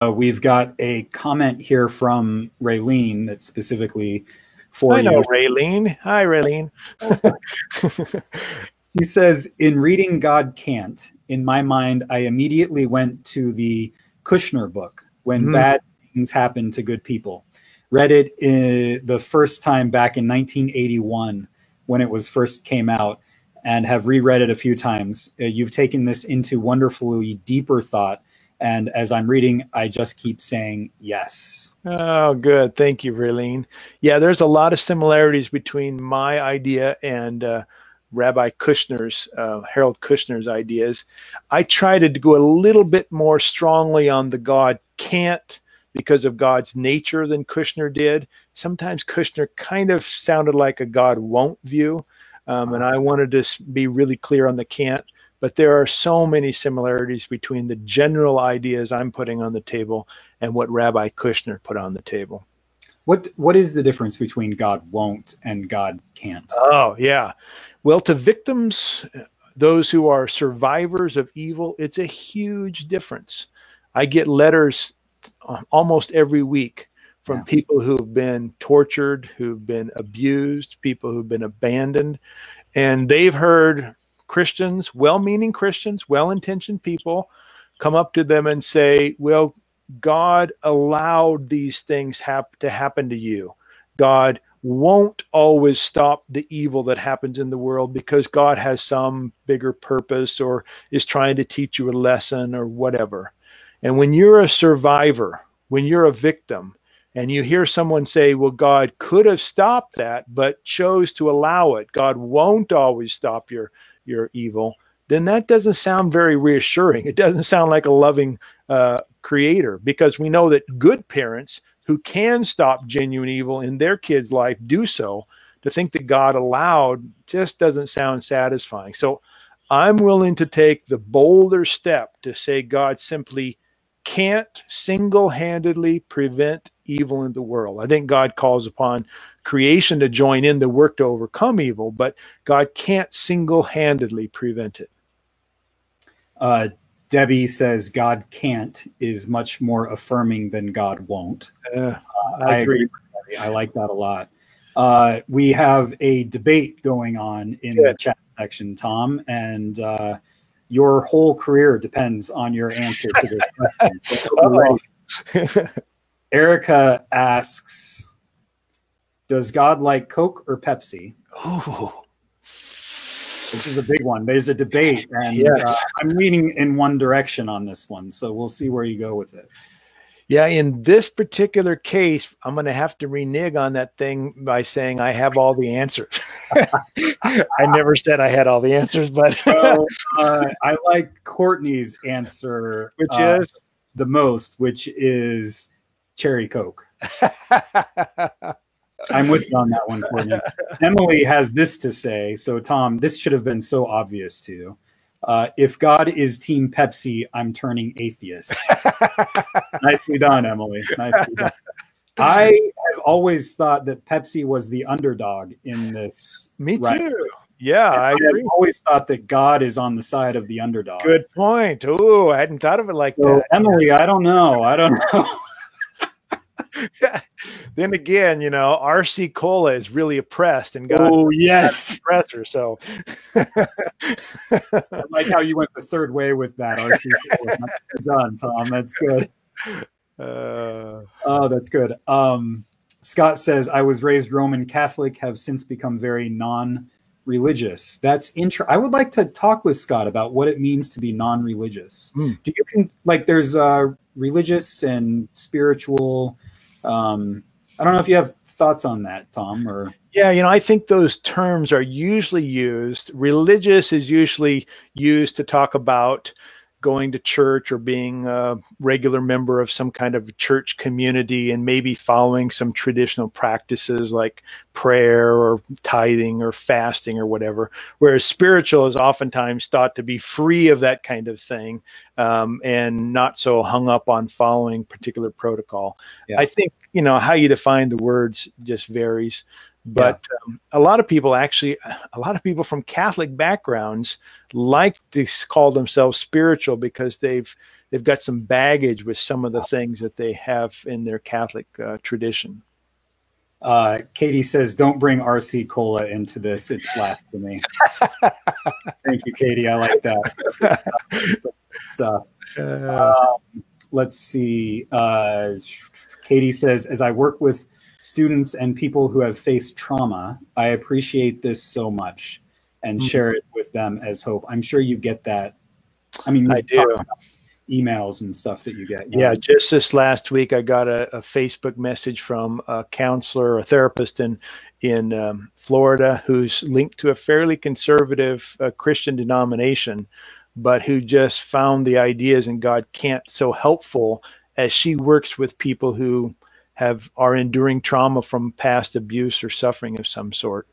We've got a comment here from Raylene that's specifically for I know you. Raylene. Hi, Raylene. She says, in reading God Can't, in my mind, I immediately went to the Kushner book, When Bad Things Happen to Good People. Read it the first time back in 1981 when it was first came out, and have reread it a few times. You've taken this into wonderfully deeper thought. And as I'm reading, I just keep saying yes. Oh, good. Thank you, Raylene. Yeah, there's a lot of similarities between my idea and Rabbi Kushner's, Harold Kushner's ideas. I tried to go a little bit more strongly on the God can't because of God's nature than Kushner did. Sometimes Kushner kind of sounded like a God won't view. And I wanted to be really clear on the can't. But there are so many similarities between the general ideas I'm putting on the table and what Rabbi Kushner put on the table. What is the difference between God won't and God can't? Oh, yeah. Well, to victims, those who are survivors of evil, it's a huge difference. I get letters almost every week from people who've been tortured, who've been abused, people who've been abandoned, and they've heard Christians, well-meaning Christians, well-intentioned people come up to them and say, well, God allowed these things to happen to you. God won't always stop the evil that happens in the world because God has some bigger purpose or is trying to teach you a lesson or whatever. And when you're a survivor, when you're a victim, and you hear someone say, well, God could have stopped that, but chose to allow it. God won't always stop your evil, then that doesn't sound very reassuring. It doesn't sound like a loving creator, because we know that good parents who can stop genuine evil in their kids' life do so. To think that God allowed just doesn't sound satisfying. So I'm willing to take the bolder step to say God simply can't single-handedly prevent evil in the world. I think God calls upon creation to join in the work to overcome evil, but God can't single-handedly prevent it. Debbie says God can't is much more affirming than God won't. I agree. I like that a lot. We have a debate going on in the chat section, Tom, and your whole career depends on your answer to this question. So Erica asks, does God like Coke or Pepsi? Oh, this is a big one. There's a debate, and I'm leaning in one direction on this one, so we'll see where you go with it. Yeah, in this particular case, I'm going to have to renege on that thing by saying I have all the answers. I never said I had all the answers, but I like Courtney's answer, which is the most, which is Cherry Coke. I'm with you on that one, Courtney. Emily has this to say. So, Tom, this should have been so obvious to you. If God is Team Pepsi, I'm turning atheist. Nicely done, Emily. Nicely done. I have always thought that Pepsi was the underdog in this. Me too. Yeah, I agree. I've always thought that God is on the side of the underdog. Good point. Oh, I hadn't thought of it like that. Emily, I don't know. I don't know. Then again, you know, RC Cola is really oppressed, and God, oh yes, oppressor. So I like how you went the third way with that, RC Cola. That's done, Tom. That's good. Oh, that's good. Scott says, I was raised Roman Catholic, have since become very non-religious. That's I would like to talk with Scott about what it means to be non-religious. Do you like there's religious and spiritual. I don't know if you have thoughts on that, Tom, or. Yeah, you know, I think those terms are usually used. Religious is usually used to talk about going to church or being a regular member of some kind of church community and maybe following some traditional practices like prayer or tithing or fasting or whatever, whereas spiritual is oftentimes thought to be free of that kind of thing and not so hung up on following particular protocol. Yeah. I think, you know, how you define the words just varies. But a lot of people from Catholic backgrounds like to call themselves spiritual because they've they've got some baggage with some of the things that they have in their Catholic tradition. Katie says, don't bring RC Cola into this. It's blasphemy. Thank you, Katie. I like that. Stuff. Let's see. Katie says, as I work with students and people who have faced trauma, I appreciate this so much and share it with them as hope. I'm sure you get that. I mean, I do. Emails and stuff that you get. Yeah, just this last week, I got a Facebook message from a counselor, a therapist in Florida, who's linked to a fairly conservative Christian denomination, but who just found the ideas in God Can't so helpful as she works with people who are enduring trauma from past abuse or suffering of some sort.